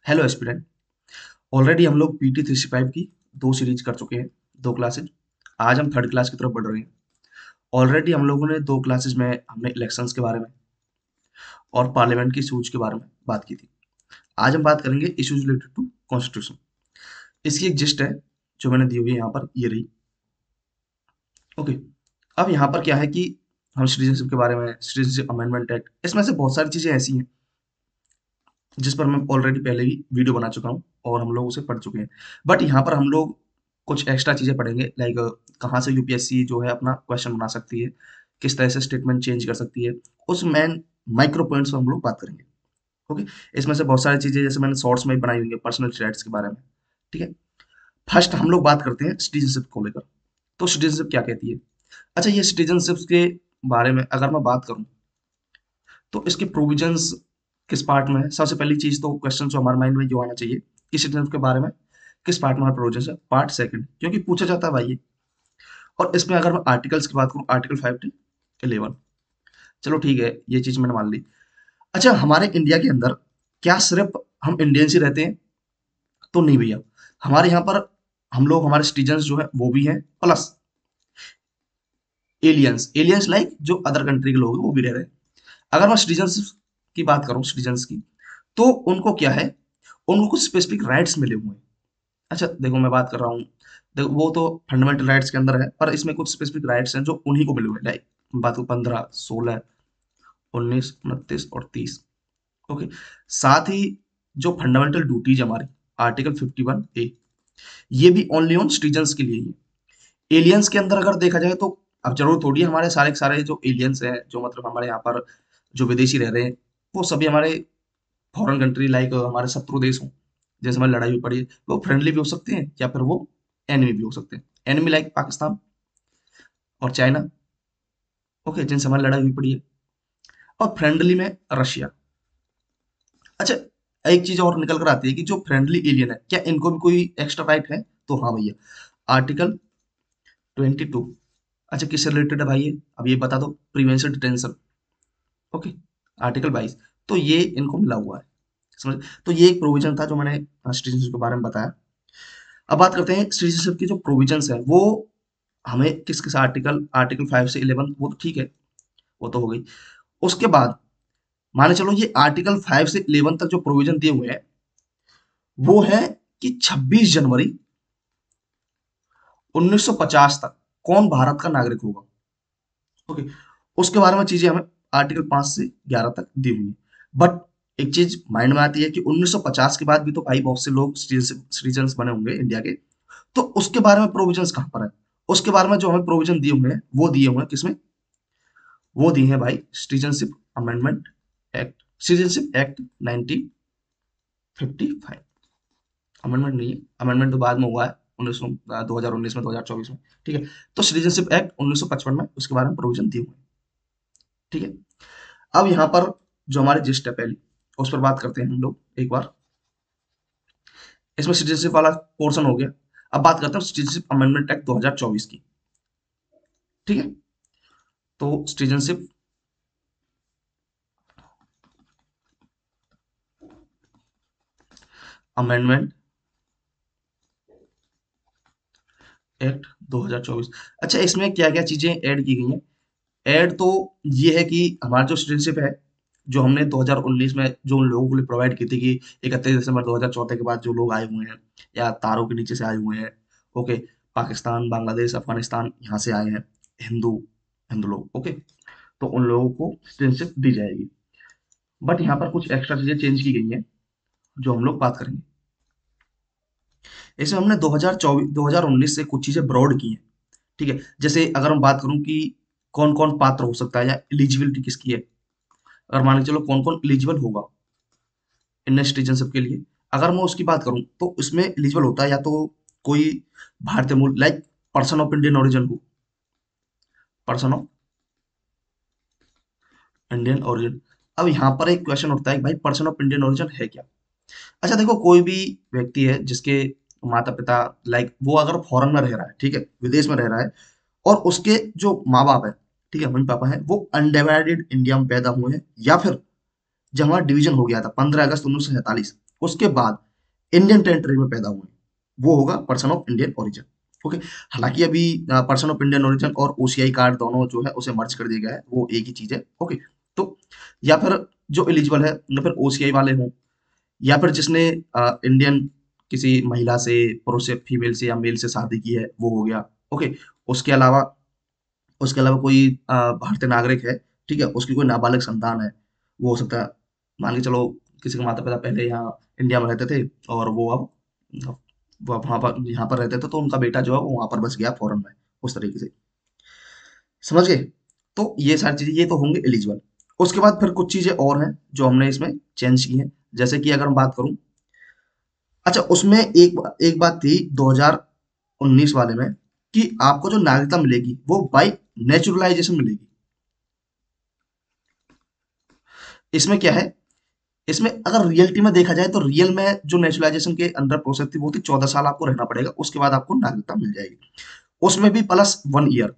Hello aspirant. Already हम लोग PT 365 की दो सीरीज कर चुके हैं, दो क्लासेज। आज हम थर्ड क्लास की तरफ बढ़ रहे हैं। ऑलरेडी हम लोगों ने दो क्लासेज में हमने इलेक्शंस के बारे में और पार्लियामेंट की इशूज के बारे में बात की थी। आज हम बात करेंगे इशूज रिलेटेड टू कॉन्स्टिट्यूशन। इसकी एक जिस्ट है जो मैंने दी हुई है यहाँ पर, ये रही। ओके। अब यहाँ पर क्या है कि हम सिटीजनशिप के बारे में, सिटीजनशिप अमेंडमेंट एक्ट, इसमें से बहुत सारी चीज़ें ऐसी हैं जिस पर मैं ऑलरेडी पहले ही वीडियो बना चुका हूँ और हम लोग उसे पढ़ चुके हैं। बट यहाँ पर हम लोग कुछ एक्स्ट्रा चीज़ें पढ़ेंगे, लाइक कहाँ से यूपीएससी जो है अपना क्वेश्चन बना सकती है, किस तरह से स्टेटमेंट चेंज कर सकती है, उस मेन माइक्रो पॉइंट्स पर हम लोग बात करेंगे। ओके। इसमें से बहुत सारी चीज़ें जैसे मैंने शॉर्ट्स में बनाई हुई है पर्सनल राइट्स के बारे में। ठीक है। फर्स्ट हम लोग बात करते हैं सिटीजनशिप को लेकर। तो सिटीजनशिप क्या कहती है? अच्छा, ये सिटीजनशिप के बारे में अगर मैं बात करूं तो इसके प्रोविजंस किस पार्ट में है? सबसे पहली चीज तो क्वेश्चन जो हमारे माइंड में जो आना चाहिए कि सिटीजन के बारे में किस पार्ट में हमारे प्रोविजंस है? पार्ट सेकंड, क्योंकि पूछा जाता है भाई ये। और इसमें अगर मैं आर्टिकल्स की बात करूं, आर्टिकल 5 to 11। चलो ठीक है, ये चीज मैंने मान ली। अच्छा, हमारे इंडिया के अंदर क्या सिर्फ हम इंडियंस ही रहते हैं? तो नहीं भैया। हमारे यहाँ पर हम लोग, हमारे सिटीजन जो है वो भी हैं, प्लस एलियंस, एलियंस लाइक जो अदर कंट्री के लोग हैं वो भी रह रहे हैं। अगर मैं सिटीजनशिप की बात करूं, सिटीजन्स की, तो उनको क्या है, उनको कुछ स्पेसिफिक राइट्स मिले हुए हैं। अच्छा देखो, मैं बात कर रहा हूँ, देखो वो तो फंडामेंटल राइट्स के अंदर है, पर इसमें कुछ स्पेसिफिक राइट्स हैं जो उन्हीं को मिले हुए हैं, लाइक बात को 15, 16, 19, 29 और 30। ओके। साथ ही जो फंडामेंटल ड्यूटीज हमारी, आर्टिकल 51A, ये भी ओनली ऑन सिटीजन्स के लिए ही है। एलियंस के अंदर अगर देखा जाए तो अब जरूर थोड़ी है, हमारे सारे के सारे जो एलियंस हैं, जो मतलब हमारे यहाँ पर जो विदेशी रह रहे हैं, वो सभी हमारे फॉरेन कंट्री लाइक हमारे शत्रु देश हों, जैसे हमारी लड़ाई हुई पड़ी है, वो फ्रेंडली भी हो सकते हैं या फिर वो एनिमी भी हो सकते हैं। एनिमी लाइक पाकिस्तान और चाइना, ओके, जिनसे हमारी लड़ाई हुई पड़ी है। और फ्रेंडली में रशिया। अच्छा, एक चीज और निकल कर आती है कि जो फ्रेंडली एलियन है, क्या इनको भी कोई एक्स्ट्रा राइट है? तो हाँ भैया, आर्टिकल 22। अच्छा, किससे रिलेटेड है भाई ये? अब ये बता दो, प्रिवेंशन डिटेंशन। ओके। आर्टिकल 22। तो ये इनको मिला हुआ है, समझ? तो ये एक प्रोविजन था जो मैंने सिटीजनशिप के बारे में बताया। अब बात करते हैं सिटीजनशिप की जो प्रोविजंस है वो हमें किस किस आर्टिकल, आर्टिकल 5 से 11, वो तो ठीक है, वो तो हो गई। उसके बाद माने चलो ये आर्टिकल 5 से 11 तक जो प्रोविजन दिए हुए हैं वो है कि 26 जनवरी 1950 तक कौन भारत का नागरिक होगा। ओके। उसके बारे में चीजें हमें आर्टिकल 5 से 11 तक दी हुई है। बट एक चीज माइंड में आती है कि 1950 के बाद भी तो भाई बहुत से लोग सिटीजन बने होंगे इंडिया के। तो उसके बारे में प्रोविजंस कहाँ पर है? उसके बारे में जो हमें प्रोविजन दिए हुए हैं वो दिए हुए हैं किसमें? वो दिए हैं भाई citizenship amendment act, citizenship act 1955। Amendment नहीं है, अमेंडमेंट तो बाद में हुआ है, 2019 में, 2024 में। ठीक है। तो सिटीजनशिप एक्ट 1955 में उसके बारे में प्रोविजन दिए हुए हैं। ठीक है। अब यहाँ पर जो हमारी जिस्ट है पहली, उस पर बात करते हैं हम लोग एक बार। इसमें सिटीजनशिप वाला पोर्शन हो गया। अब बात करते हैं सिटीजनशिप अमेंडमेंट एक्ट 2024 की। ठीक है। तो सिटीजनशिप अमेंडमेंट एक्ट 2024। अच्छा, इसमें क्या क्या चीजें ऐड की गई हैं? ऐड तो ये है कि हमारा जो सिटीजनशिप है, जो हमने 2019 में जो उन लोगों को लिए प्रोवाइड की थी कि 31 दिसंबर 2014 के बाद जो लोग आए हुए हैं या तारों के नीचे से आए हुए हैं, ओके, पाकिस्तान, बांग्लादेश, अफगानिस्तान, यहाँ से आए हैं हिंदू, हिंदू लोग, ओके, तो उन लोगों को सिटीजनशिप दी जाएगी। बट यहाँ पर कुछ एक्स्ट्रा चीजें चेंज की गई हैं जो हम लोग बात करेंगे। इसमें हमने 2024 2019 से कुछ चीजें ब्रॉड की हैं। ठीक है। जैसे अगर हम बात करूं कि कौन कौन पात्र हो सकता है या एलिजिबिलिटी किसकी है, अगर मान के चलो कौन कौन एलिजिबल होगा इंडियन सिटीजनशिप के लिए, अगर मैं उसकी बात करूं तो इसमें एलिजिबल होता है या तो कोई भारतीय मूल like person of Indian origin हो, पर्सन ऑफ इंडियन ओरिजिन। अब यहाँ पर एक क्वेश्चन उठता है कि भाई पर्सन ऑफ इंडियन ओरिजिन है क्या? अच्छा देखो, कोई भी व्यक्ति है जिसके माता पिता, लाइक वो अगर फॉरेन में रह रहा है, ठीक है, विदेश में रह रहा है, और उसके जो माँ बाप है, ठीक है, मम्मी पापा है, वो अनडिवाइडेड इंडिया में पैदा हुए हैं, या फिर जब हमारा डिवीजन हो गया था 15 अगस्त 1947, उसके बाद इंडियन टेरिटरी में पैदा हुए, वो होगा person of Indian origin. Okay. हालांकि अभी पर्सन ऑफ इंडियन ओरिजिन और ओसीआई कार्ड दोनों जो है उसे मर्ज कर दिया गया है, वो एक ही चीज है। ओके। तो या फिर जो एलिजिबल है या फिर ओसीआई वाले हों, या फिर जिसने इंडियन किसी महिला से, पुरुष से, फीमेल से या मेल से शादी की है, वो हो गया। ओके। उसके अलावा उसके अलावा कोई भारतीय नागरिक है, ठीक है, उसकी कोई नाबालिग संतान है, वो हो सकता है। मान के चलो किसी के माता पिता पहले यहाँ इंडिया में रहते थे और वो अब वो वहाँ पर यहाँ पर रहते थे, तो उनका बेटा जो है वो वहाँ पर बस गया फॉरेन में, उस तरीके से। समझ गए? तो ये सारी चीजें ये तो होंगे एलिजिबल। उसके बाद फिर कुछ चीजें और हैं जो हमने इसमें चेंज की हैं। जैसे कि अगर मैं बात करूं, अच्छा उसमें एक बात थी 2019 वाले में, कि आपको जो नागरिकता मिलेगी वो बाय नेचुरलाइजेशन मिलेगी। इसमें क्या है, इसमें अगर रियलिटी में देखा जाए तो रियल में जो नेचुरलाइजेशन के अंदर प्रोसेस थी वो थी 14 साल आपको रहना पड़ेगा, उसके बाद आपको नागरिकता मिल जाएगी। उसमें भी प्लस 1 ईयर,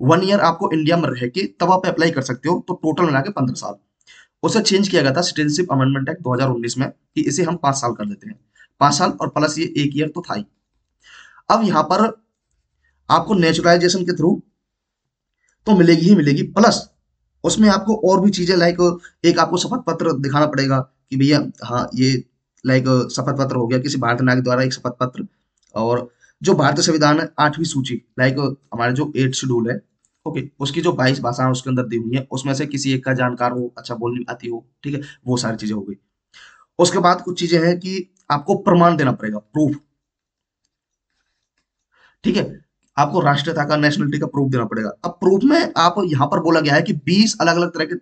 1 ईयर आपको इंडिया में रह के तब आप अप्लाई कर सकते हो, तो टोटल मिला के 15 साल। उसे चेंज किया गया था सिटीजनशिप अमेंडमेंट एक्ट 2019 में, कि इसे हम 5 साल कर देते हैं। 5 साल और प्लस ये 1 ईयर तो था ही। अब यहाँ पर आपको नेचुरलाइजेशन के थ्रू तो मिलेगी ही मिलेगी, प्लस उसमें आपको और भी चीजें लाइक, एक आपको शपथ पत्र दिखाना पड़ेगा कि भैया हाँ ये लाइक शपथ पत्र हो गया किसी भारतीय नागरिक द्वारा, एक शपथ पत्र। और जो भारतीय संविधान है 8वीं सूची, लाइक हमारे जो 8 शेड्यूल है, ओके, उसकी जो 22 भाषाएं उसके अंदर दी हुई है, उसमें से किसी एक का जानकार हो, अच्छा बोलनी आती हो, ठीक है, वो सारी चीजें हो गई। उसके बाद कुछ चीजें हैं कि आपको प्रमाण देना पड़ेगा, प्रूफ, ठीक है, आपको राष्ट्रीयता का, नेशनलिटी का प्रूफ देना पड़ेगा। अब प्रूफ में आप यहाँ पर बोला गया है कि 20 अलग अलग तरह के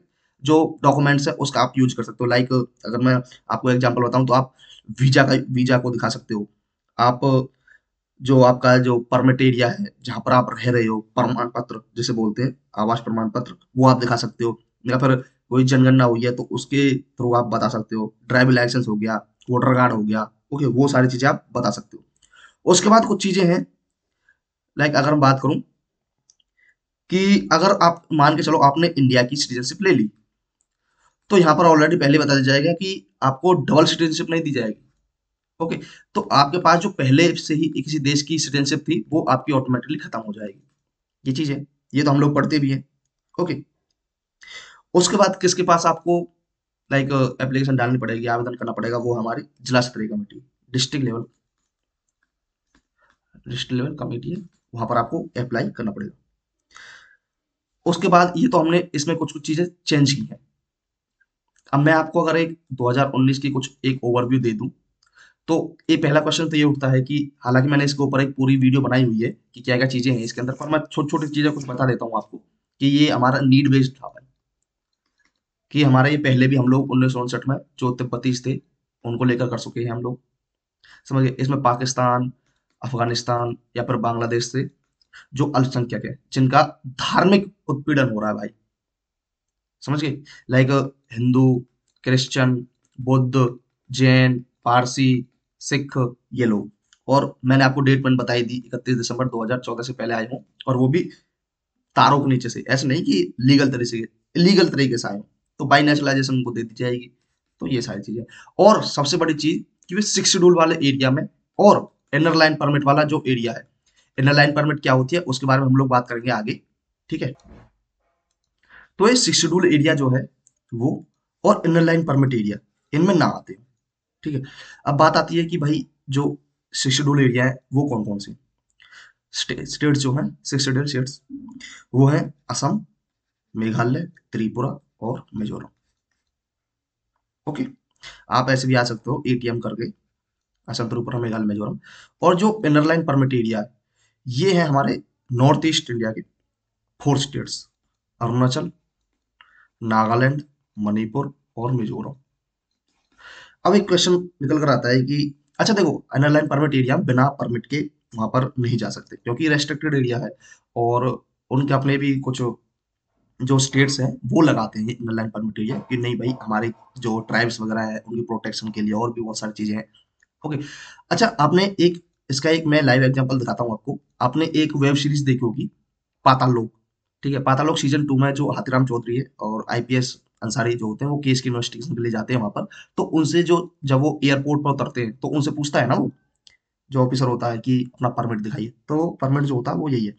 जो डॉक्यूमेंट्स है उसका आप यूज कर सकते हो। लाइक अगर मैं आपको एग्जांपल बताऊं तो आप वीजा को दिखा सकते हो। आप जो आपका जो परमिट एरिया है जहां पर आप रह रहे हो, प्रमाण पत्र जिसे बोलते हैं, आवास प्रमाण पत्र, वो आप दिखा सकते हो। या फिर कोई जनगणना हुई है तो उसके थ्रू आप बता सकते हो। ड्राइविंग लाइसेंस हो गया, वोटर कार्ड हो गया, ओके, वो सारी चीजें आप बता सकते हो। उसके बाद कुछ चीजें हैं, लाइक अगर मैं बात करूं कि अगर आप मान के चलो आपने इंडिया की सिटीजनशिप ले ली, तो यहाँ पर ऑलरेडी पहले बता दिया जाएगा कि आपको डबल सिटीजनशिप नहीं दी जाएगी। ओके। तो आपके पास जो पहले से ही किसी देश की सिटीजनशिप थी वो आपकी ऑटोमेटिकली खत्म हो जाएगी। ये चीज है, ये तो हम लोग पढ़ते भी हैं। ओके। उसके बाद किसके पास आपको लाइक एप्लीकेशन डालनी पड़ेगी, आवेदन करना पड़ेगा, वो हमारी जिला स्तरीय committee, district level district level committee है, वहां पर आपको अप्लाई करना पड़ेगा। उसके बाद ये तो हमने इसमें कुछ कुछ चीजें चेंज की हैं। अब मैं आपको अगर एक 2019 की कुछ एक ओवरव्यू दे दूं, तो ये पहला क्वेश्चन तो ये उठता है कि हालांकि मैंने इसके ऊपर एक पूरी वीडियो बनाई हुई है कि क्या क्या चीजें हैं इसके अंदर, पर मैं छोटी छोटी चीजें कुछ बता देता हूँ आपको कि ये हमारा नीड बेस्ड था भाई। कि हमारा ये पहले भी हम लोग 1959 में जो तिब्बती थे उनको लेकर कर चुके हैं हम लोग। समझ गए? इसमें पाकिस्तान, अफगानिस्तान या फिर बांग्लादेश से जो अल्पसंख्यक है जिनका धार्मिक उत्पीड़न हो रहा है भाई, समझ गए, लाइक हिंदू, क्रिश्चियन, बुद्ध, जैन, पारसी, सिख, ये लोग। और मैंने आपको डेट पॉइंट बताई दी, 31 दिसंबर 2014 से पहले आए हूँ, और वो भी तारों के नीचे से, ऐसे नहीं कि लीगल तरीके से आए हूँ, तो बाई नेचुरलाइजेशन उनको दे दी जाएगी। तो ये सारी चीजें, और सबसे बड़ी चीज कि वे 6 शेड्यूल वाले एरिया में, और इनर लाइन परमिट वाला जो एरिया है, इनर लाइन परमिट क्या होती है उसके बारे में हम लोग बात करेंगे आगे, ठीक है। तो ये 6 शेड्यूल एरिया जो है वो, और इनर लाइन परमिट एरिया, इनमें ना आते हैं, ठीक है। अब बात आती है कि भाई जो 6 शेड्यूल एरिया है वो कौन कौन से स्टेट्स जो हैं, 6 शेड्यूल स्टेट्स, वो हैं असम, मेघालय, त्रिपुरा और मिजोरम। ओके। आप ऐसे भी आ सकते हो एटीएम करके, असम, त्रिपुरा, मेघालय, मिजोरम। और जो इनर लाइन परमिट एरिया है, ये है हमारे नॉर्थ ईस्ट इंडिया के 4 स्टेट्स, अरुणाचल, नागालैंड, मणिपुर और मिजोरम। अब एक क्वेश्चन निकल कर आता है कि अच्छा देखो, इनर लाइन परमिट एरिया बिना परमिट के वहां पर नहीं जा सकते क्योंकि रेस्ट्रिक्टेड एरिया है, और उनके अपने भी कुछ जो स्टेट्स हैं वो लगाते हैं इनर लाइन परमिट एरिया, कि नहीं भाई हमारे जो ट्राइब्स वगैरह है उनकी प्रोटेक्शन के लिए, और भी बहुत सारी चीजें हैं। ओके। अच्छा आपने एक, इसका एक मैं लाइव एग्जांपल दिखाता हूँ आपको। आपने एक वेब सीरीज देखी होगी, पाताल लोक, ठीक है, पाताल लोक सीजन 2 में जो हाथीराम चौधरी है और आईपीएस अंसारी जो होते हैं वो केस की इन्वेस्टिगेशन के लिए जाते हैं वहां पर। तो उनसे जो जब वो एयरपोर्ट पर उतरते हैं तो उनसे पूछता है ना वो जो ऑफिसर होता है कि अपना परमिट दिखाइए, तो परमिट जो होता है वो यही है।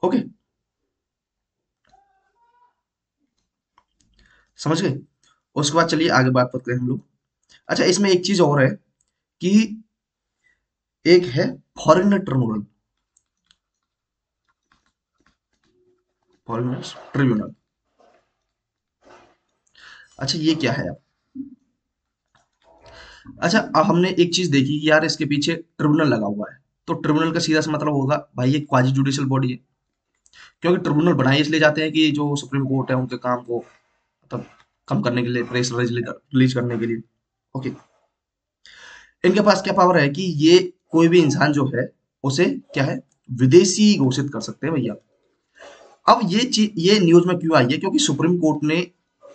ओके, समझ गए। उसके बाद चलिए आगे बात करते हैं हम लोग। अच्छा, इसमें एक चीज और है कि एक है फॉरेनर ट्रिब्यूनल। फॉरेनर्स ट्रिब्यूनल, अच्छा ये क्या है? अच्छा, अब हमने एक चीज देखी कि यार इसके पीछे ट्रिब्यूनल लगा हुआ है, तो ट्रिब्यूनल का सीधा सा मतलब होगा भाई ये क्वाजी जुडिशियल बॉडी है। क्योंकि ट्रिब्यूनल बनाए इसलिए जाते हैं कि जो सुप्रीम कोर्ट है उनके काम को मतलब कम करने के लिए, प्रेशर रिलीज करने के लिए। ओके, इनके पास क्या पावर है कि ये कोई भी इंसान जो है उसे क्या है, विदेशी घोषित कर सकते हैं भैया। अब ये चीज ये न्यूज में क्यों आई है, क्योंकि सुप्रीम कोर्ट ने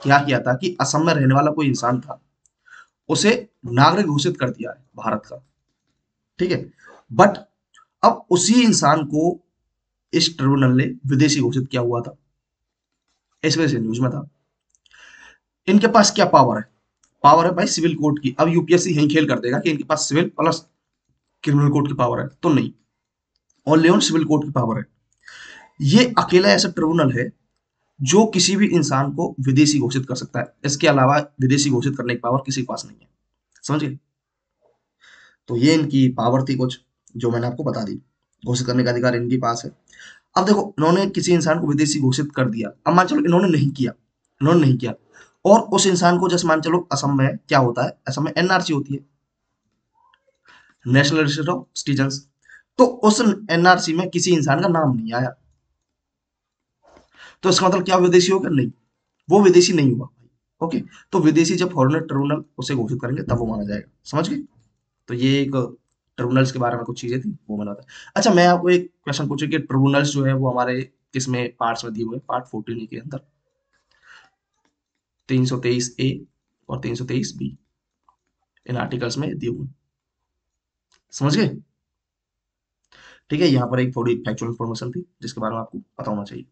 क्या किया था कि असम में रहने वाला कोई इंसान था, उसे नागरिक घोषित कर दिया है भारत का, ठीक है। बट अब उसी इंसान को इस ट्रिब्यूनल ने विदेशी घोषित किया हुआ था, इस वजह से न्यूज में था। इनके पास क्या पावर है? पावर है भाई सिविल कोर्ट की। अब यूपीएससी यही खेल कर देगा कि इनके पास सिविल प्लस क्रिमिनल कोर्ट की पावर है, तो नहीं, ओनली ऑन सिविल कोर्ट की पावर है। ये अकेला ऐसा ट्रिब्यूनल है जो किसी भी इंसान को विदेशी घोषित कर सकता है, इसके अलावा विदेशी घोषित करने की पावर किसी के पास नहीं है, समझ गए। तो ये इनकी पावर थी कुछ, जो मैंने आपको बता दी। घोषित करने का अधिकार इनके पास है। अब देखो, इन्होंने किसी इंसान को विदेशी घोषित कर दिया, अब मान चलो इन्होंने नहीं किया, इन्होंने नहीं किया, और उस इंसान को जैसे मान चलो असम में क्या होता है, असम में एनआरसी होती है, नेशनल रजिस्टर ऑफ सिटीजन। तो उस एनआरसी में किसी इंसान का नाम नहीं आया, तो इसका मतलब क्या विदेशी होगा? नहीं, वो विदेशी नहीं हुआ भाई। ओके, तो विदेशी जब फॉरेनर ट्रिब्यूनल उसे घोषित करेंगे तब वो माना जाएगा, समझ गए। तो ये एक ट्रिब्यूनल्स के बारे में कुछ चीजें थी वो मैंने बताया। अच्छा, मैं आपको एक क्वेश्चन पूछूं कि ट्रिब्यूनल्स जो है वो हमारे किस में पार्ट्स में दिए हुए हैं? पार्ट 14 के अंदर 323 ए और 323 बी, इन आर्टिकल्स में दिए हुए हैं, समझ गए। ठीक है, यहाँ पर एक थोड़ी फैक्चुअल इन्फॉर्मेशन थी जिसके बारे में आपको पता होना चाहिए।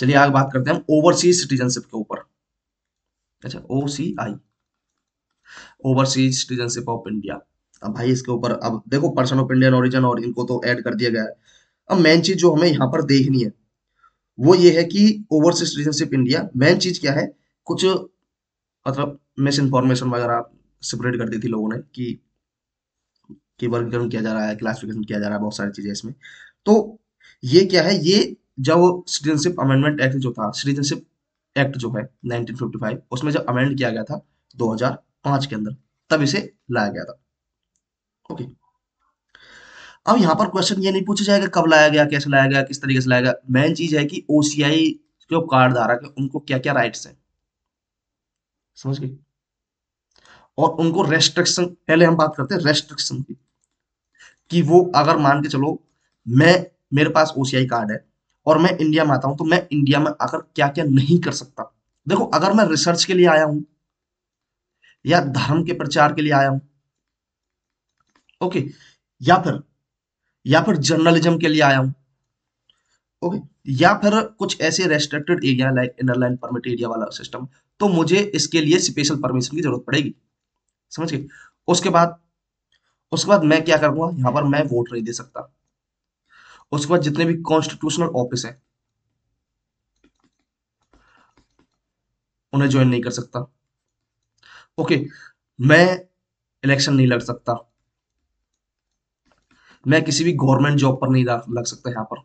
चलिए आगे बात करते हैं हम ओवरसीज सिटीजनशिप के ऊपर। अच्छा, OCI, overseas citizenship of India. अब भाई इसके ऊपर अब देखो पर्सन ऑफ इंडियन ओरिजिन और इनको तो ऐड कर दिया गया है। अब मेन चीज जो हमें यहाँ पर देखनी है वो ये है कि ओवरसीज सिटीजनशिप इंडिया मेन चीज क्या है। कुछ मतलब मिस इन्फॉर्मेशन वगैरह सेपरेट कर दी थी लोगों ने कि वर्गीकरण किया जा रहा है, क्लासिफिकेशन किया जा रहा है, बहुत सारी चीजें इसमें। तो ये क्या है, ये जब सिटीजनशिप अमेंडमेंट एक्ट जो था, सिटीजनशिप एक्ट जो है 1955, उसमें जब अमेंड किया गया था 2005 के अंदर, तब इसे लाया गया था। ओके, अब यहाँ पर क्वेश्चन ये नहीं पूछा जाएगा कब लाया गया, कैसे लाया गया, किस तरीके से लाया गया। मेन चीज है कि ओसीआई जो कार्ड धारक है उनको क्या क्या राइट्स हैं, समझ गए। और उनको रेस्ट्रिक्शन, पहले हम बात करते हैं रेस्ट्रिक्शन की, कि वो अगर मान के चलो मैं, मेरे पास ओसीआई कार्ड है और मैं इंडिया में आता हूं, तो मैं इंडिया में आकर क्या क्या नहीं कर सकता। देखो, अगर मैं रिसर्च के लिए आया हूं या धर्म के प्रचार के लिए आया हूं, ओके, या फिर जर्नलिज्म के लिए आया हूं, ओके, या फिर कुछ ऐसे restricted area like inner line permit area वाला सिस्टम, तो मुझे इसके लिए स्पेशल परमिशन की जरूरत पड़ेगी, समझ गए। उसके बाद मैं क्या करूंगा, यहाँ पर मैं वोट नहीं दे सकता। उसके बाद जितने भी कॉन्स्टिट्यूशनल ऑफिस हैं उन्हें ज्वाइन नहीं कर सकता। ओके, मैं इलेक्शन नहीं लड़ सकता। मैं किसी भी गवर्नमेंट जॉब पर नहीं लग सकता यहाँ पर,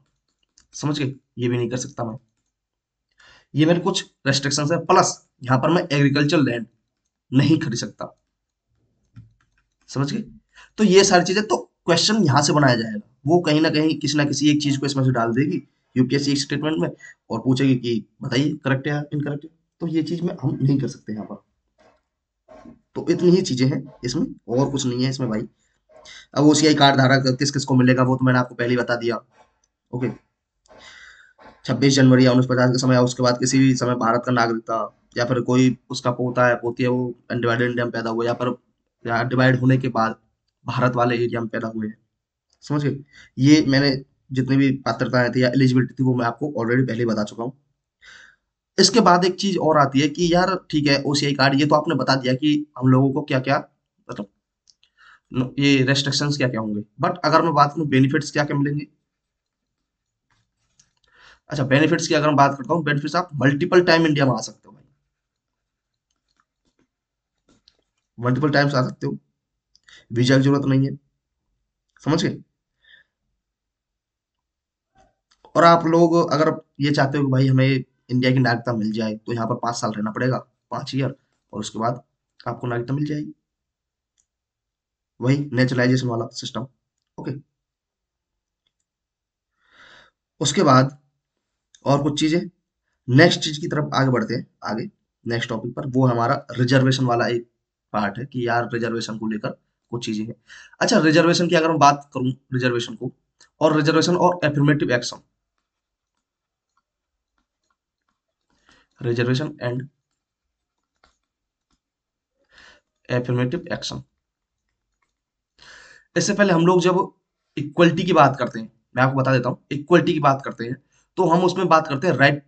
समझ गए, ये भी नहीं कर सकता मैं। ये मेरे कुछ रेस्ट्रिक्शंस है, प्लस यहाँ पर मैं एग्रीकल्चर लैंड नहीं खरीद सकता, समझ गए। तो ये सारी चीजें, तो क्वेश्चन यहाँ से बनाया जाएगा, वो कहीं ना किसी एक चीज को इसमें से डाल देगी यूपीएससी एक स्टेटमेंट में, और पूछेगी कि बताइए करेक्ट है या इनकरेक्ट है। तो ये चीज में हम नहीं कर सकते यहाँ पर। तो इतनी ही चीजें हैं इसमें, और कुछ नहीं है इसमें भाई। अब ओसीआई कार्ड धारक किस किस को मिलेगा वो तो मैंने आपको पहले ही बता दिया। ओके, 26 जनवरी या 1950 के समय, उसके बाद किसी भी समय भारत का नागरिक था, या फिर कोई उसका पोता है पोती है वो अनडिवाइडेड इंडिया में पैदा हुआ, या फिर या डिवाइड होने के बाद भारत वाले एरिया में पैदा हुए हैं, समझ गए। ये मैंने जितनी भी पात्रताएं थी या एलिजिबिलिटी थी वो मैं आपको ऑलरेडी पहले ही बता चुका हूँ। इसके बाद एक चीज और आती है कि यार ठीक है, ओसीआई कार्ड ये तो आपने बता दिया कि हम लोगों को क्या क्या, मतलब ये रेस्ट्रिक्शंस क्या क्या होंगे, बट अगर मैं बात करूं बेनिफिट्स क्या क्या मिलेंगे। अच्छा, बेनिफिट्स की अगर मैं बात करता हूँ, बेनिफिट्स आप मल्टीपल टाइम इंडिया में आ सकते हो भाई, मल्टीपल टाइम्स आ सकते हो, वीजा की जरूरत नहीं है, समझ गए। और आप लोग अगर ये चाहते हो कि भाई हमें इंडिया की नागरिकता मिल जाए, तो यहाँ पर 5 साल रहना पड़ेगा, 5 ईयर, और उसके बाद आपको नागरिकता मिल जाएगी, वही नेचुरलाइजेशन वाला सिस्टम। ओके। उसके बाद और कुछ चीजें, नेक्स्ट चीज की तरफ आगे बढ़ते हैं, आगे नेक्स्ट टॉपिक पर, वो हमारा रिजर्वेशन वाला एक पार्ट है कि यार रिजर्वेशन को लेकर कुछ चीजें हैं। अच्छा, रिजर्वेशन की अगर मैं बात करूं, रिजर्वेशन को और रिजर्वेशन और affirmative action, reservation and affirmative action, इससे पहले हम लोग जब इक्वलिटी की बात करते हैं, मैं आपको बता देता हूँ, इक्वलिटी की बात करते हैं तो हम उसमें बात करते हैं राइट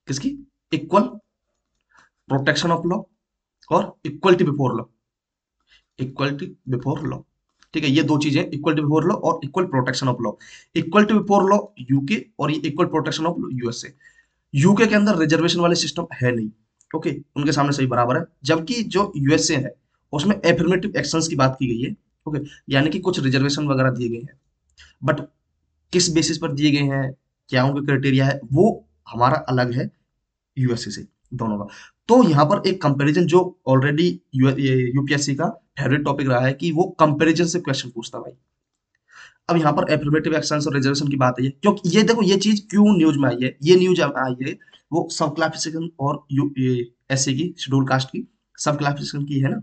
किसकी, इक्वल प्रोटेक्शन ऑफ लॉ और equality before law, equality before law. ठीक है, ये दो चीजें, इक्वलिटी बिफोर लॉ और equal protection of law. Equality before law UK और ये equal protection of USA. UK के अंदर रिजर्वेशन वाले सिस्टम है नहीं, ओके, उनके सामने सही बराबर है, जबकि जो यूएसए है उसमें एफर्मेटिव एक्शंस की बात की गई है, ओके, यानी कि कुछ रिजर्वेशन वगैरह दिए गए हैं, बट किस बेसिस पर दिए गए हैं, क्या उनके क्राइटेरिया है, वो हमारा अलग है यूएसए से, दोनों का। तो यहाँ पर एक कंपैरिजन जो ऑलरेडी यूपीएससी का फेवरेट टॉपिक रहा है कि वो कंपैरिजन से क्वेश्चन पूछता भाई। अब यहाँ पर एफर्मेटिव एक्शन और रिजर्वेशन की बात है, क्योंकि ये देखो ये चीज क्यों न्यूज में आई है, ये न्यूज आई है वो सब क्लासिफिकेशन और एससी की, शेड्यूल कास्ट की सब क्लासिफिकेशन की है ना।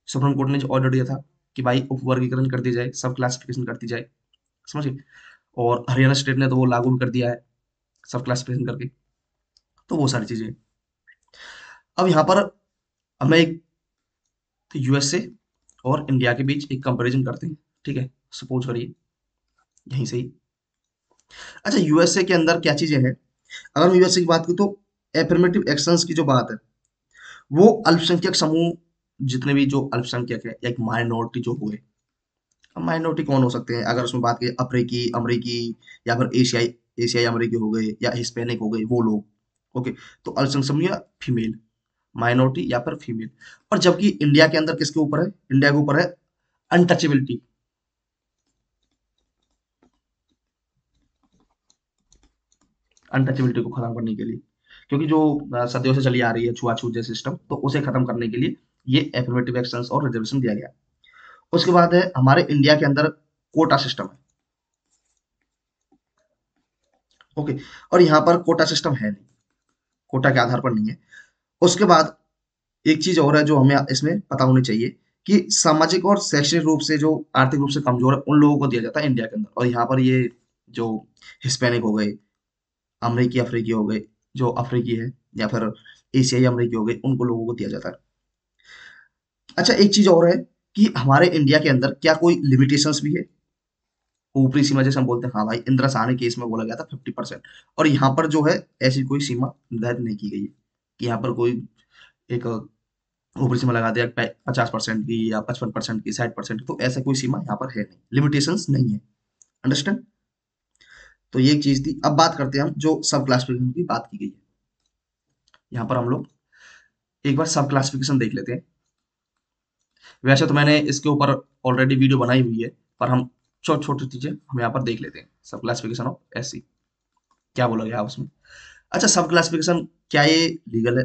सुप्रीम कोर्ट ने जो ऑर्डर दिया था कि भाई उपवर्गीकरण कर दिया जाए, सब क्लासिफिकेशन कर दी जाए, समझिए। और हरियाणा स्टेट ने तो वो लागू भी कर दिया है, सब क्लासिफिकेशन करके। तो वो सारी चीजें, अब यहाँ पर हमें एक यूएसए और इंडिया के बीच एक कंपैरिजन करते हैं, ठीक है, सपोज करिए यहीं से ही। अच्छा, यूएसए के अंदर क्या चीजें हैं, अगर मैं यूएसए की बात करूँ तो एफर्मेटिव एक्शंस की जो बात है, वो अल्पसंख्यक समूह, जितने भी जो अल्पसंख्यक है या एक माइनॉरिटी जो हुए, अब माइनॉरिटी कौन हो सकते हैं अगर उसमें बात करें, अफ्रीकी अमरीकी या फिर एशियाई, एशियाई अमरीकी हो गए या हिस्पैनिक हो गए वो लोग, ओके। तो अल्पसंख्यक समूह या फीमेल माइनॉरिटी या फिर फीमेल। और जबकि इंडिया के अंदर किसके ऊपर है, इंडिया के ऊपर है अनटचेबिलिटी, अनटचेबिलिटी को खत्म करने के लिए, क्योंकि जो सदियों से चली आ रही है छुआछूत जैसे सिस्टम, तो उसे खत्म करने के लिए ये एफर्मेटिव एक्शंस और रिजर्वेशन दिया गया। उसके बाद है हमारे इंडिया के अंदर कोटा सिस्टम है, ओके, और यहाँ पर कोटा सिस्टम है नहीं, कोटा के आधार पर नहीं है। उसके बाद एक चीज और है जो हमें इसमें पता होनी चाहिए कि सामाजिक और शैक्षणिक रूप से जो आर्थिक रूप से कमजोर है उन लोगों को दिया जाता है इंडिया के अंदर, और यहाँ पर ये जो हिस्पैनिक हो गए, अमरीकी अफ्रीकी हो गए, जो अफ्रीकी है या फिर एशियाई अमरीकी हो गए, उनको लोगों को दिया जाता है। अच्छा, एक चीज और है कि हमारे इंडिया के अंदर क्या कोई लिमिटेशंस भी है, ऊपरी सीमा जैसे हम बोलते हैं, हाँ भाई इंदिरा साहनी केस में बोला गया था 50%, और यहाँ पर जो है ऐसी कोई सीमा निर्धारित नहीं की गई है कि यहाँ पर कोई एक ऊपरी सीमा लगा दिया 50% की या 55% की, 60%, तो ऐसा कोई सीमा यहाँ पर है नहीं, लिमिटेशंस नहीं है, अंडरस्टैंड। तो ये एक चीज थी। अब बात करते हैं हम जो सब क्लासिफिकेशन की बात की गई है, यहाँ पर हम लोग एक बार सब क्लासिफिकेशन देख लेते हैं। वैसे तो मैंने इसके ऊपर ऑलरेडी वीडियो बनाई हुई है, पर हम छोटी छोटी चीजें हम यहाँ पर देख लेते हैं, सब क्लासिफिकेशन ऑफ एससी क्या बोला गया है उसमें। अच्छा, सब क्लासिफिकेशन क्या ये लीगल है,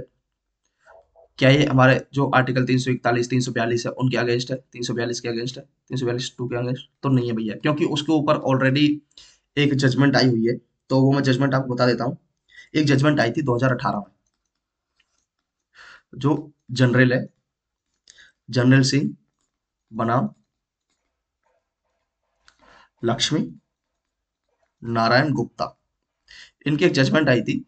क्या ये हमारे जो आर्टिकल 341 342 है उनके अगेंस्ट है, 342 के अगेंस्ट है, 342 टू के अगेंस्ट तो नहीं है भैया, क्योंकि उसके ऊपर ऑलरेडी एक जजमेंट आई हुई है। तो वो मैं जजमेंट आपको बता देता हूँ। एक जजमेंट आई थी 2018 में, जो जनरल है, जनरल सिंह बनाम लक्ष्मी नारायण गुप्ता, इनकी एक जजमेंट आई थी।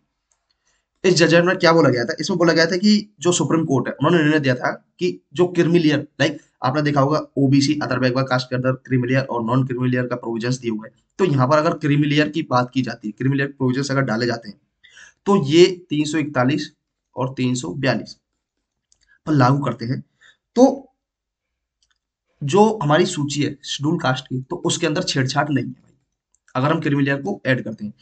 इस जजमेंट में क्या बोला गया था, इसमें बोला गया था कि जो सुप्रीम कोर्ट है उन्होंने निर्णय दिया था कि जो क्रिमिलियर, लाइक आपने देखा होगा ओबीसी अदर बैकवर्ड कास्ट के अंदर क्रिमिलियर और नॉन क्रिमिलियर का प्रोविजंस दिए हुए हैं, तो यहाँ पर अगर क्रिमिलियर की बात की जाती है, क्रिमिलियर प्रोविजंस अगर डाले जाते हैं, तो ये 341 और 342 पर लागू करते हैं, तो जो हमारी सूची है शेड्यूल कास्ट की, तो उसके अंदर छेड़छाड़ नहीं है भाई, अगर हम क्रीमी को ऐड करते हैं।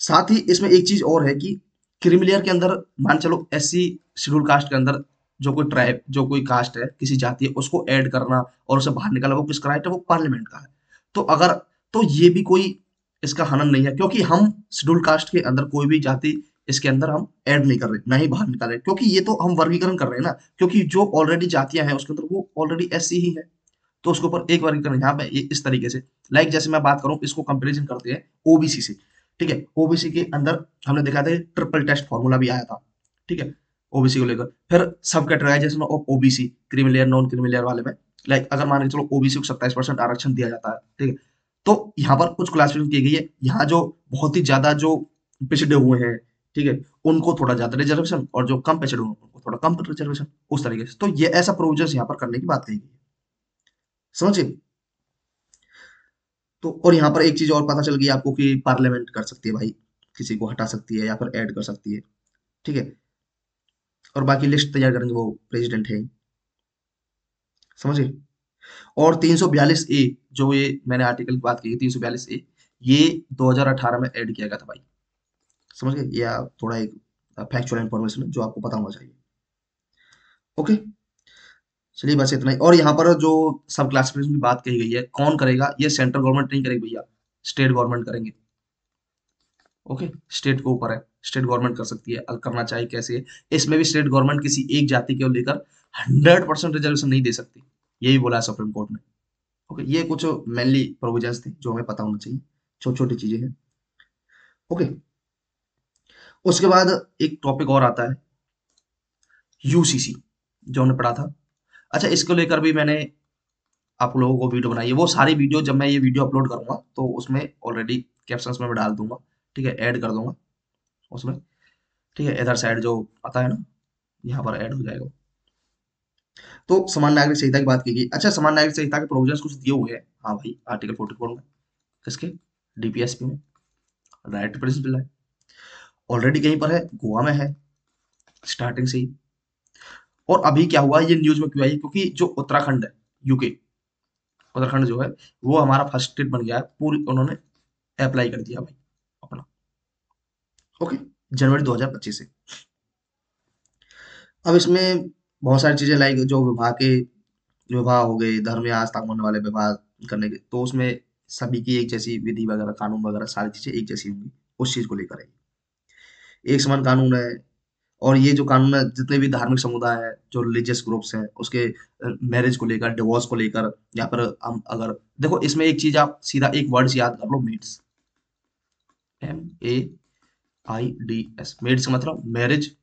साथ ही इसमें एक चीज और है कि क्रीमी लेयर के अंदर मान चलो एससी शेड्यूल कास्ट के अंदर जो कोई ट्राइब, जो कोई कास्ट है, किसी जाति है, उसको ऐड करना और उसे बाहर निकालना, वो किसका राइट है? वो पार्लियामेंट का है। तो अगर, तो ये भी कोई इसका हनन नहीं है, क्योंकि हम शेड्यूल कास्ट के अंदर कोई भी जाति इसके अंदर हम ऐड नहीं कर रहे, ना ही बाहर निकाल रहे, क्योंकि ये तो हम वर्गीकरण कर रहे हैं ना, क्योंकि जो ऑलरेडी जातियां हैं उसके अंदर वो ऑलरेडी एससी ही है, तो उसके ऊपर एक वर्गीकरण यहाँ पे इस तरीके से। लाइक जैसे मैं बात करूं, इसको कंपैरिजन करते हैं ओबीसी से। ठीक है, ओबीसी के अंदर हमने देखा था ट्रिपल टेस्ट फॉर्मूला भी आया था। ठीक है, ओबीसी को लेकर फिर सब categorization of OBC, creamy layer non creamy layer वाले में। लाइक अगर मान के चलो ओबीसी को 27% आरक्षण दिया जाता है, ठीक है, तो यहाँ पर कुछ क्लासिफिकेशन की गई है, यहाँ जो बहुत ही ज्यादा जो पिछड़े हुए हैं, ठीक है, उनको थोड़ा ज्यादा रिजर्वेशन, और जो कम पिछड़े हुए हैं उनको थोड़ा कम रिजर्वेशन, उस तरीके से। तो ये ऐसा प्रोविजन यहाँ पर करने की बात कही गई है, समझिए। तो और यहाँ पर एक चीज और पता चल गई आपको कि पार्लियामेंट कर सकती है भाई, किसी को हटा सकती है या फिर ऐड कर सकती है। ठीक है, और बाकी लिस्ट तैयार करेंगे वो प्रेसिडेंट है, समझिए। और 342 ए, जो ये मैंने आर्टिकल की बात की, 342 ए, ये 2018 में ऐड किया गया था भाई, समझ गए? या थोड़ा एक फैक्चुअल इंफॉर्मेशन है जो आपको पता होना चाहिए। ओके, चलिए बस इतना ही। और यहाँ पर जो सब क्लासिफिकेशन की बात कही गई है, कौन करेगा? ये सेंट्रल गवर्नमेंट नहीं करेगी भैया, स्टेट गवर्नमेंट करेंगे। ओके, स्टेट के ऊपर है, स्टेट गवर्नमेंट कर सकती है, अगर करना चाहे कैसे है। इसमें भी स्टेट गवर्नमेंट किसी एक जाति को लेकर 100% रिजर्वेशन नहीं दे सकती, यही बोला है सुप्रीम कोर्ट ने। ओके, ये कुछ मेनली प्रोविजंस थे जो हमें पता होना चाहिए, छोटी छोटी चीजें हैं। ओके, उसके बाद एक टॉपिक और आता है, यूसीसी, जो हमने पढ़ा था। अच्छा, इसको लेकर भी मैंने आप लोगों को वीडियो बनाई है, वो सारी वीडियो जब मैं ये वीडियो अपलोड करूंगा तो उसमें ऑलरेडी कैप्शंस में मैं डाल दूंगा, ठीक है, ऐड कर दूंगा उसमें। ठीक है, इधर साइड जो आता है ना, यहाँ पर ऐड हो जाएगा। तो समान नागरिक संहिता की बात की गई। अच्छा, समान नागरिक संहिता के प्रोविजंस कुछ दिए हुए हैं, हाँ भाई, आर्टिकल 44 में। किसके? डीपीएसपी में, राइट टू प्रिंसिपल है, ऑलरेडी कहीं पर है, गोवा में है स्टार्टिंग से ही। और अभी क्या हुआ, ये न्यूज में क्यों आई? क्योंकि जो उत्तराखंड है, यूके, उत्तराखंड जो है, वो हमारा फर्स्ट स्टेट बन गया है, पूरी उन्होंने अप्लाई कर दिया भाई अपना। ओके, जनवरी 2025 से। अब इसमें बहुत सारी चीजें लाइक जो विवाह के, विवाह हो गए, धर्म या आस्था मानने वाले विवाह करने के, तो उसमें सभी की एक जैसी विधि वगैरह, कानून वगैरह सारी चीजें एक जैसी होंगी, उस चीज को लेकर है, एक समान कानून है। और ये जो कानून है, जितने भी धार्मिक समुदाय है, जो रिलीजियस ग्रुप्स हैं, उसके मैरिज को लेकर, डिवोर्स को लेकर, या फिर हम अगर देखो, इसमें एक चीज आप सीधा एक वर्ड से याद कर लो, मेड्स, MEIDS, मेड्स का मतलब मैरिज,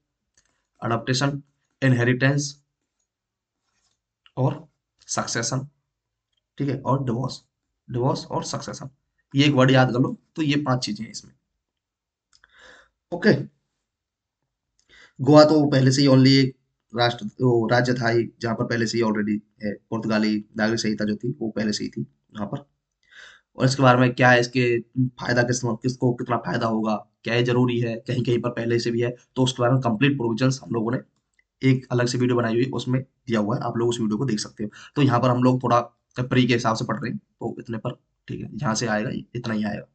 अडॉप्टेशन, इनहेरिटेंस और सक्सेशन। ठीक है, और डिवोर्स, डिवोर्स और सक्सेशन, ये एक वर्ड याद कर लो, तो ये 5 चीजें हैं इसमें। ओके, गोवा तो पहले से ही ओनली एक राष्ट्र, वो राज्य था ही जहाँ पर पहले से ही ऑलरेडी है, पुर्तगाली नागरिक संहिता जो थी वो पहले से ही थी वहाँ पर। और इसके बारे में क्या है, इसके फायदा किसको कितना फायदा होगा, क्या ये जरूरी है, कहीं कहीं पर पहले से भी है, तो उसके बारे में कंप्लीट प्रोविजंस हम लोगों ने एक अलग से वीडियो बनाई हुई, उसमें दिया हुआ है, आप लोग उस वीडियो को देख सकते हो। तो यहाँ पर हम लोग थोड़ा प्री के हिसाब से पढ़ रहे हैं, तो इतने पर ठीक है, यहाँ से आएगा इतना ही आएगा।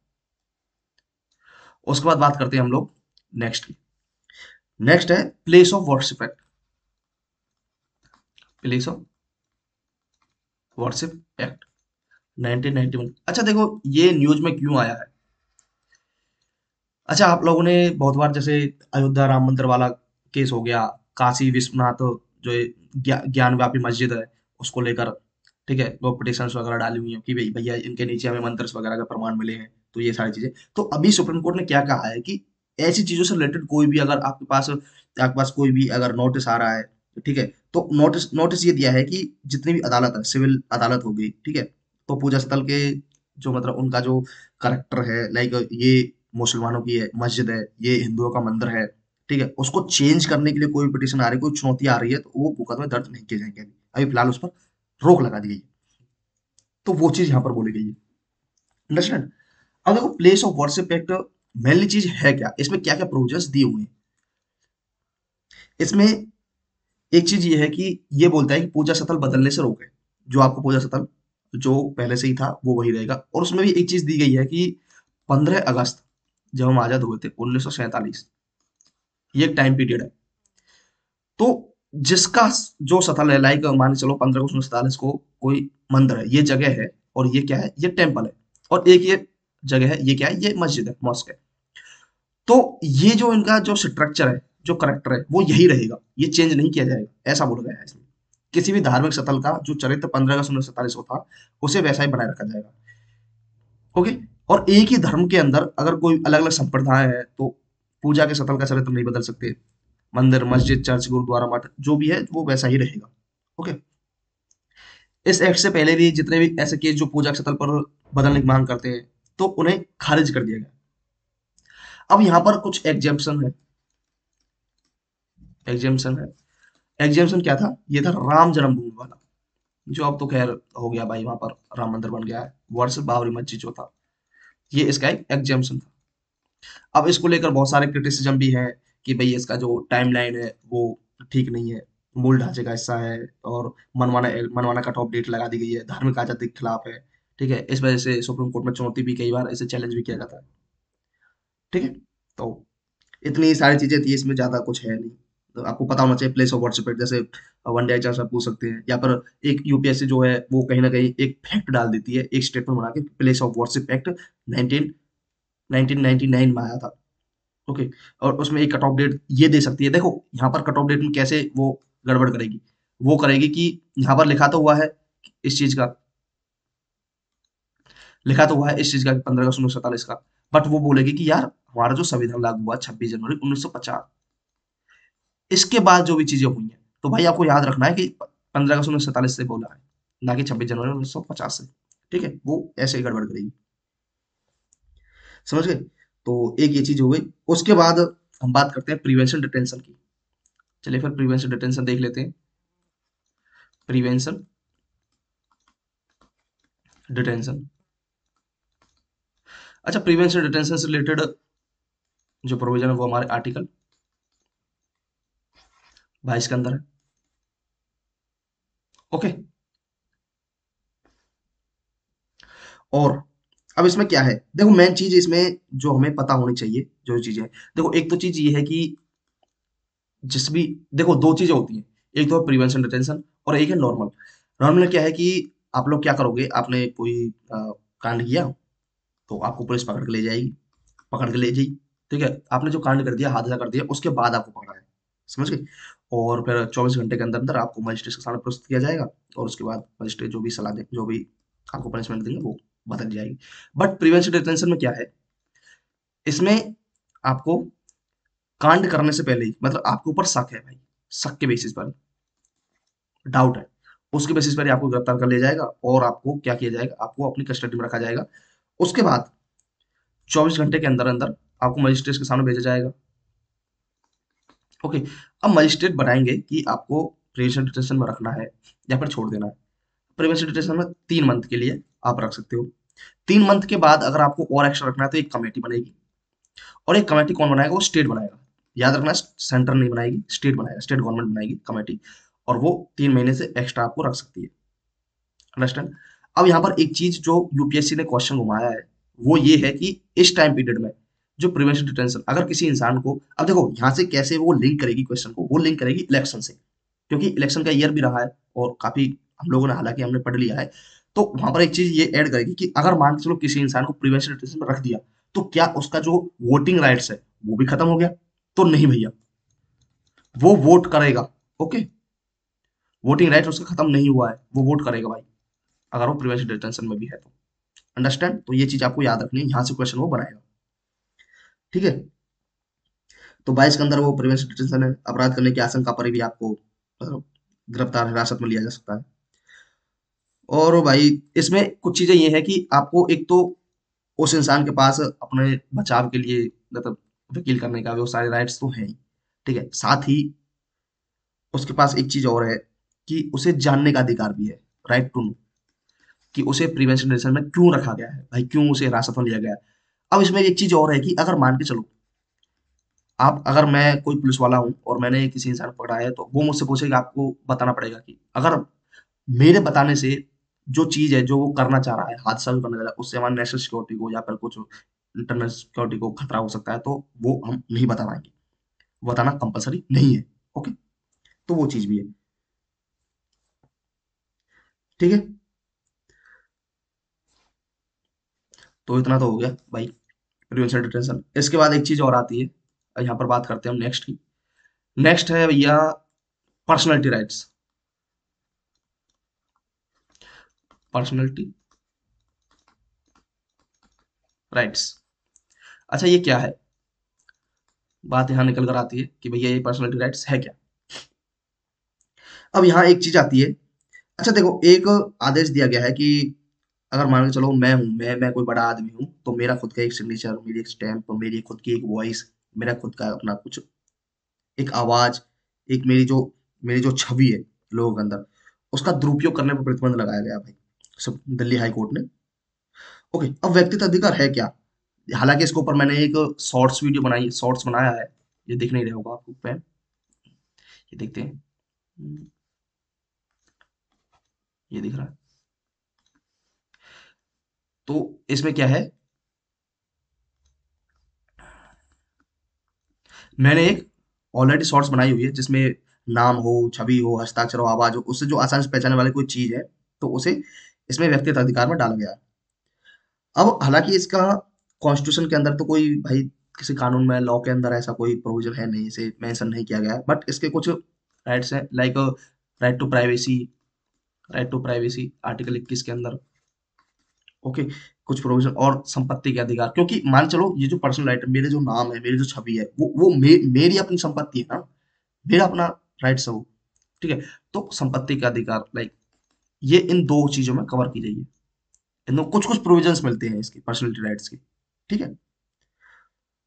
उसके बाद बात करते हैं हम लोग नेक्स्ट की। नेक्स्ट है place of worship act, place of worship act 1991। अच्छा देखो, ये न्यूज में क्यों आया है? अच्छा, आप लोगों ने बहुत बार जैसे अयोध्या राम मंदिर वाला केस हो गया, काशी विश्वनाथ जो ये ज्ञानव्यापी मस्जिद है, उसको लेकर, ठीक है, वो पिटिशंस वगैरह डाली हुई हैं कि भाई भैया इनके नीचे हमें मंदिर वगैरह का प्रमाण मिले हैं, तो ये सारी चीजें। तो अभी सुप्रीम कोर्ट ने क्या कहा है कि ऐसी चीजों से रिलेटेड कोई भी अगर आपके पास कोई भी अगर नोटिस आ रहा है, ठीक है, तो नोटिस नोटिस ये दिया है कि जितनी भी अदालत है, सिविल अदालत हो गई, ठीक है, तो पूजा स्थल के जो मतलब उनका जो करेक्टर है, लाइक ये मुसलमानों की है मस्जिद है, ये हिंदुओं का मंदिर है, ठीक है, उसको चेंज करने के लिए कोई पिटिशन आ रही है, कोई चुनौती आ रही है, तो वो मुकदमे दर्ज नहीं किए जाएंगे। अभी अभी फिलहाल उस पर रोक लगा दी गई है, तो वो चीज यहाँ पर बोली गई है, अंडरस्टैंड। अब देखो, place of worship act mainly चीज है क्या, इसमें क्या क्या प्रोविजंस दिए हुए हैं। इसमें एक चीज ये है कि ये बोलता है कि पूजा स्थल बदलने से रोके, जो आपको पूजा स्थल जो पहले से ही था वो वही रहेगा। और उसमें भी एक चीज दी गई है कि 15 अगस्त, जब हम आजाद हुए थे 1947, ये एक टाइम पीरियड है। तो जिसका जो स्थल है, लाइक मान के चलो 15 अगस्त 1947 को कोई मंदिर है, ये जगह है, और ये क्या है, ये टेम्पल है, और एक ये जगह है, ये क्या है, ये मस्जिद है, मॉस्क है। तो ये जो इनका जो स्ट्रक्चर है, जो करेक्टर है, वो यही रहेगा, ये चेंज नहीं किया जाएगा, ऐसा बोला गया है इसमें। किसी भी धार्मिक स्थल का जो चरित्र 15 अगस्त 1947 को था, उसे वैसा ही बनाए रखा जाएगा। ओके। और एक ही धर्म के अंदर अगर कोई अलग अलग संप्रदाय है, तो पूजा के स्थल का चरित्र नहीं बदल सकते। मंदिर, मस्जिद, चर्च, गुरुद्वारा, मठ जो भी है वो वैसा ही रहेगा। ओके। इस एक्ट से पहले भी जितने भी ऐसे केस जो पूजा के स्थल पर बदलने की मांग करते हैं, तो उन्हें खारिज कर दिया गया। अब यहाँ पर कुछ एग्जेम्पशन है। एग्जेम्पशन है। एग्जेम्पशन क्या था, ये था राम जन्मभूमि वाला, जो अब तो खैर हो गया भाई, वहां पर राम मंदिर बन गया है, वर्ष बाबरी मस्जिद जो था, ये इसका एक एग्जेम्पशन था। अब इसको लेकर बहुत सारे क्रिटिसिज्म भी है कि भाई इसका जो टाइमलाइन है वो ठीक नहीं है, मूल ढांचे का हिस्सा है, और मनमाना मनमाना कट ऑफ डेट लगा दी गई है, धार्मिक आजादी के खिलाफ है। ठीक है, इस वजह से सुप्रीम कोर्ट में चुनौती भी कई बार इसे चैलेंज भी किया जाता है। ठीक है। तो इतनी सारी चीजें थी, इसमें ज्यादा कुछ है नहीं। तो आपको पता होना चाहिए प्लेस ऑफ वर्शिप, जैसे वन डे एग्जाम्स आप पूछ सकते हैं, या पर एक यूपीएससी जो है वो कहीं ना कहीं एक फैक्ट डाल देती है, एक स्टेटमेंट बना के, प्लेस ऑफ वर्शिप एक्ट 19 1999 में आया था। ओके। और उसमें एक कट ऑफ डेट ये दे सकती है, देखो यहाँ पर कट ऑफ डेट में कैसे वो गड़बड़ करेगी, वो करेगी कि यहाँ पर लिखा तो हुआ है इस चीज का, लिखा तो हुआ है इस चीज का 15 अगस्त 1947 का, बट वो बोलेगी कि यार हमारा जो संविधान लागू हुआ 26 जनवरी 1950, इसके बाद जो भी चीजें हुई हैं, तो भाई आपको याद रखना है कि 15 अगस्त 1947 से बोला है, ना कि 26 जनवरी 1950 से। ठीक है, वो ऐसे ही गड़बड़ करेगी। समझ गए। तो एक ये चीज हो गई। उसके बाद हम बात करते हैं प्रिवेंशन डिटेंशन की। चलिए फिर प्रिवेंशन डिटेंशन देख लेते हैं। Prevention detention. अच्छा, प्रिवेंशन डिटेंशन से रिलेटेड जो प्रोविजन है वो हमारे आर्टिकल 22 के अंदर है। ओके। और अब इसमें क्या है, देखो मेन चीज इसमें जो हमें पता होनी चाहिए, जो चीजें, देखो एक तो चीज ये है कि जिस भी, देखो दो चीजें होती हैं, एक तो प्रिवेंशन डिटेंशन और एक है नॉर्मल। नॉर्मल में क्या है कि आप लोग क्या करोगे, आपने कोई कांड किया, तो आपको पुलिस पकड़ के ले जाएगी, पकड़ के ले जाएगी। ठीक है, आपने जो कांड कर दिया, हादसा कर दिया, उसके बाद आपको पकड़ा है। समझ गए। और फिर 24 घंटे के अंदर अंदर आपको मजिस्ट्रेट के सामने प्रस्तुत किया जाएगा, और उसके बाद मजिस्ट्रेट जो भी सलाह दे, जो भी आपको पनिशमेंट देंगे वो बदल जाएगी। बट प्रिवेंशन डिटेंशन में क्या है, इसमें आपको कांड करने से पहले ही, मतलब आपके ऊपर शक है भाई, शक के बेसिस पर, डाउट है, उसके बेसिस पर ही आपको गिरफ्तार कर लिया जाएगा, और आपको क्या किया जाएगा, आपको अपनी कस्टडी में रखा जाएगा। उसके बाद 24 घंटे के अंदर अंदर आपको मजिस्ट्रेट के सामने भेजा जाएगा। ओके। अब मजिस्ट्रेट बताएंगे कि आपको प्रिवेंशन डिटेंशन में रखना है या फिर छोड़ देना है। प्रिवेंशन डिटेंशन में 3 मंथ के लिए आप रख सकते हो। 3 मंथ के बाद अगर आपको और एक्स्ट्रा रखना है, तो एक कमेटी बनेगी, और एक कमेटी कौन बनाएगा, वो स्टेट बनाएगा। याद रखना, सेंटर नहीं बनाएगी, स्टेट बनाएगा, स्टेट गवर्नमेंट बनाएगी कमेटी, और वो 3 महीने से एक्स्ट्रा आपको रख सकती है। अंडरस्टैंड। अब यहाँ पर एक चीज जो यूपीएससी ने क्वेश्चन घुमाया है, वो ये है कि इस टाइम पीरियड में जो प्रिवेंशन डिटेंशन, अगर किसी इंसान को, अब देखो यहाँ से कैसे वो लिंक करेगी क्वेश्चन को, वो लिंक करेगी इलेक्शन से, क्योंकि इलेक्शन का ईयर भी रहा है, और काफी हम लोगों ने, हालांकि हमने पढ़ लिया है। तो वहां पर एक चीज ये ऐड करेगी कि अगर मान के चलो किसी इंसान को प्रिवेंशन डिटेंशन में रख दिया, तो क्या उसका जो वोटिंग राइट्स है वो भी खत्म हो गया? तो नहीं भैया, वो वोट करेगा। ओके। वोटिंग राइट उसका खत्म नहीं हुआ है, वो वोट करेगा भाई, अगर वो प्रिवेंशन डिटेंशन में भी है तो। अंडरस्टैंड। तो ये चीज आपको याद रखनी है, यहाँ से क्वेश्चन वो बनाएगा। ठीक है। तो 22 के अंदर वो प्रिवेंशन डिटेंशन है, अपराध करने की आशंका पर भी आपको गिरफ्तार हिरासत में लिया जा सकता है। और भाई इसमें कुछ चीजें ये है कि आपको एक तो उस इंसान के पास अपने बचाव के लिए, मतलब वकील करने का वो सारे राइट्स तो हैं ही। ठीक है, साथ ही उसके पास एक चीज और है कि उसे जानने का अधिकार भी है, राइट टू नो, कि उसे प्रिवेंशन डिटेंशन में क्यों रखा गया है भाई, क्यों उसे हिरासत में लिया गया है। अब इसमें एक चीज और है कि अगर मान के चलो, आप अगर मैं कोई पुलिस वाला हूँ और मैंने किसी इंसान को पकड़ा है, तो वो मुझसे पूछेगा, आपको बताना पड़ेगा कि अगर मेरे बताने से जो चीज है, जो वो करना चाह रहा है, हादसा जो करना चाह रहा है, उससे हमारी नेशनल सिक्योरिटी को या फिर कुछ इंटरनल सिक्योरिटी को खतरा हो सकता है, तो वो हम नहीं बता पाएंगे। बताना कंपलसरी नहीं है। ओके, तो वो चीज भी है। ठीक है, तो इतना तो हो गया भाई, प्रिवेंशन डिटेंशन। इसके बाद एक चीज और आती है, यहाँ पर बात करते हैं हम नेक्स्ट की। नेक्स्ट है भैया पर्सनैलिटी राइट्स। पर्सनैलिटी राइट्स, अच्छा ये क्या है? बात यहाँ निकल कर आती है कि भैया ये पर्सनैलिटी राइट्स है क्या। अब यहाँ एक चीज आती है। अच्छा देखो, एक आदेश दिया गया है कि अगर मान के चलो मैं हूँ, मैं कोई बड़ा आदमी हूँ, तो मेरा खुद का एक सिग्नेचर, मेरी एक स्टैम्प, मेरी खुद की एक वॉइस, मेरा खुद का अपना कुछ एक आवाज, एक मेरी जो छवि है लोगों के अंदर, उसका दुरुपयोग करने पर प्रतिबंध लगाया गया भाई, सब दिल्ली हाई कोर्ट ने। ओके, अब व्यक्तिगत अधिकार है क्या? हालांकि इसके ऊपर मैंने एक शॉर्ट्स वीडियो बनाई, शॉर्ट्स बनाया है, ये दिख नहीं रहा होगा आपको पे, ये देखते हैं। ये दिख रहा है। तो इसमें क्या है, मैंने एक ऑलरेडी शॉर्ट्स बनाई हुई है जिसमें नाम हो, छवि हो, हस्ताक्षर हो, आवाज हो, उससे जो आसानी से पहचानने वाली कोई चीज है, तो उसे इसमें व्यक्तिगत अधिकार में डाला गया है। अब हालांकि इसका कॉन्स्टिट्यूशन के अंदर तो कोई भाई, किसी कानून में, लॉ के अंदर ऐसा कोई प्रोविजन है नहीं, इसे मेंशन नहीं किया गया है, बट इसके कुछ राइट्स हैं, like right to privacy, right to privacy article 21 के अंदर। ओके, कुछ प्रोविजन और संपत्ति के अधिकार, क्योंकि मान चलो ये जो पर्सनल राइट है, मेरे जो नाम है, मेरी जो छवि है, वो मेरी अपनी संपत्ति है ना, मेरा अपना राइट्स है वो। ठीक है, तो संपत्ति का अधिकार, लाइक ये इन दो चीजों में कवर की जाइए। इनमें कुछ कुछ प्रोविजंस मिलते हैं इसकी पर्सनल राइट्स की। ठीक है,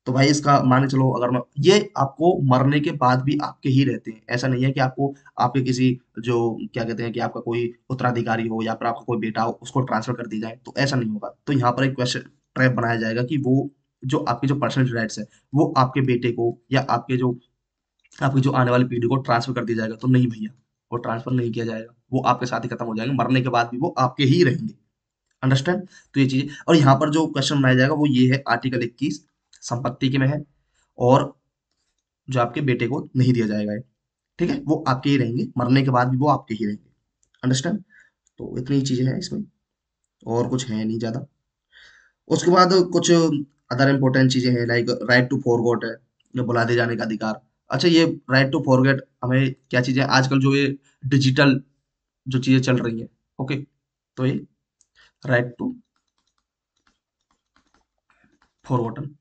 तो भाई इसका माने चलो, अगर मैं ये आपको मरने के बाद भी आपके ही रहते हैं, ऐसा नहीं है कि आपको आपके किसी जो क्या कहते हैं कि आपका कोई उत्तराधिकारी हो या फिर आपका कोई बेटा हो उसको ट्रांसफर कर दी जाए, तो ऐसा नहीं होगा। तो यहाँ पर एक क्वेश्चन ट्रैप बनाया जाएगा कि वो जो आपकी जो पर्सनल राइट्स है, वो आपके बेटे को या आपकी जो आने वाली पीढ़ी को ट्रांसफर कर दिया जाएगा, तो नहीं भैया, वो ट्रांसफर नहीं किया जाएगा, वो आपके साथ ही खत्म हो जाएंगे, मरने के बाद भी वो आपके ही रहेंगे। अंडरस्टैंड? तो ये चीज़, और यहाँ पर जो क्वेश्चन बनाया जाएगा वो ये है, आर्टिकल 21 संपत्ति के में है, और जो आपके बेटे को नहीं दिया जाएगा ये। ठीक है, वो आपके ही रहेंगे, मरने के बाद भी वो आपके ही रहेंगे। अंडरस्टैंड? तो इतनी ही चीजें हैं इसमें, और कुछ है नहीं ज्यादा। उसके बाद कुछ अदर इम्पोर्टेंट चीजें हैं, लाइक राइट टू फॉरगॉट है, जो भुला दिए जाने का अधिकार। अच्छा, ये राइट टू फॉरगेट हमें क्या चीजें, आजकल जो ये डिजिटल जो चीजें चल रही हैं, ओके, तो ये राइट टू फॉरगॉटन,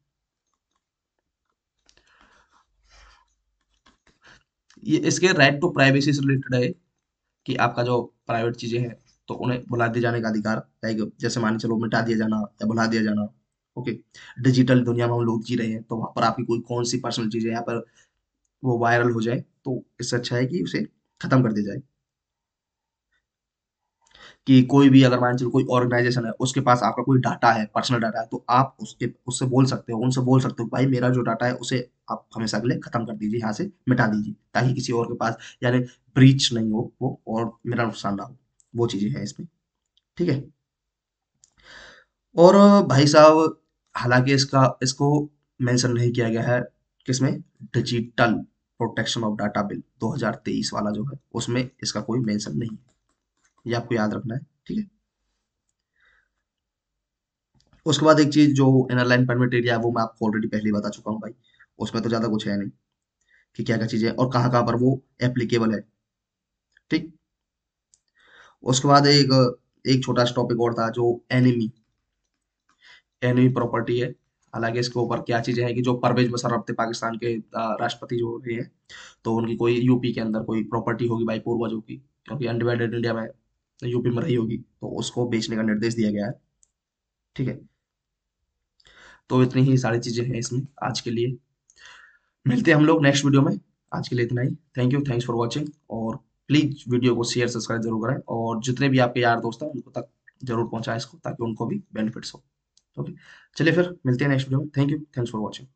ये इसके राइट टू प्राइवेसी से रिलेटेड है, कि आपका जो प्राइवेट चीजें हैं, तो उन्हें भुला दिए जाने का अधिकार, लाइक जैसे मान के चलो मिटा दिया जाना या भुला दिया जाना। ओके, डिजिटल दुनिया में हम लोग जी रहे हैं, तो वहां पर आपकी कोई कौन सी पर्सनल चीजें यहाँ पर वो वायरल हो जाए, तो इससे अच्छा है कि उसे खत्म कर दिया जाए। कि कोई भी अगर मान चलो कोई ऑर्गेनाइजेशन है, उसके पास आपका कोई डाटा है, पर्सनल डाटा है, तो आप उसके उससे बोल सकते हो, उनसे बोल सकते हो, भाई मेरा जो डाटा है उसे आप हमेशा के लिए खत्म कर दीजिए, यहाँ से मिटा दीजिए, ताकि किसी और के पास यानी ब्रीच नहीं हो वो, और मेरा नुकसान ना हो। वो चीजें हैं इसमें। ठीक है, और भाई साहब, हालांकि इसको मेंशन नहीं किया गया है किसमें, digital protection of data bill 2023 वाला जो है, उसमें इसका कोई मेंशन नहीं है। ये आपको याद रखना है। ठीक है, उसके बाद एक चीज जो इनर लाइन परमिट एरिया है, वो मैं आपको ऑलरेडी पहले ही बता चुका हूँ भाई, उसमें तो ज्यादा कुछ है नहीं, कि क्या क्या चीजें हैं और कहाँ कहाँ पर वो एप्लीकेबल है। ठीक, उसके बाद एक छोटा सा टॉपिक और था, जो एनिमी एनिमी प्रॉपर्टी है। हालांकि इसके ऊपर क्या चीजें हैं कि जो परवेज मुशर्रफ थे, पाकिस्तान के राष्ट्रपति जो रहे हैं, तो उनकी कोई यूपी के अंदर कोई प्रॉपर्टी होगी भाई पूर्वजों की, क्योंकि अनडिवाइडेड इंडिया में यूपी में रही होगी, तो उसको बेचने का निर्देश दिया गया है। ठीक है, तो इतनी ही सारी चीजें हैं इसमें आज के लिए। मिलते हैं हम लोग नेक्स्ट वीडियो में। आज के लिए इतना ही। Thank you, thanks for watching, और प्लीज वीडियो को शेयर सब्सक्राइब जरूर करें, और जितने भी आपके यार दोस्त हैं उनको तक जरूर पहुंचाएं इसको, ताकि उनको भी बेनिफिट्स हो। ओके, चलिए फिर मिलते हैं नेक्स्ट वीडियो में। Thank you, thanks for watching.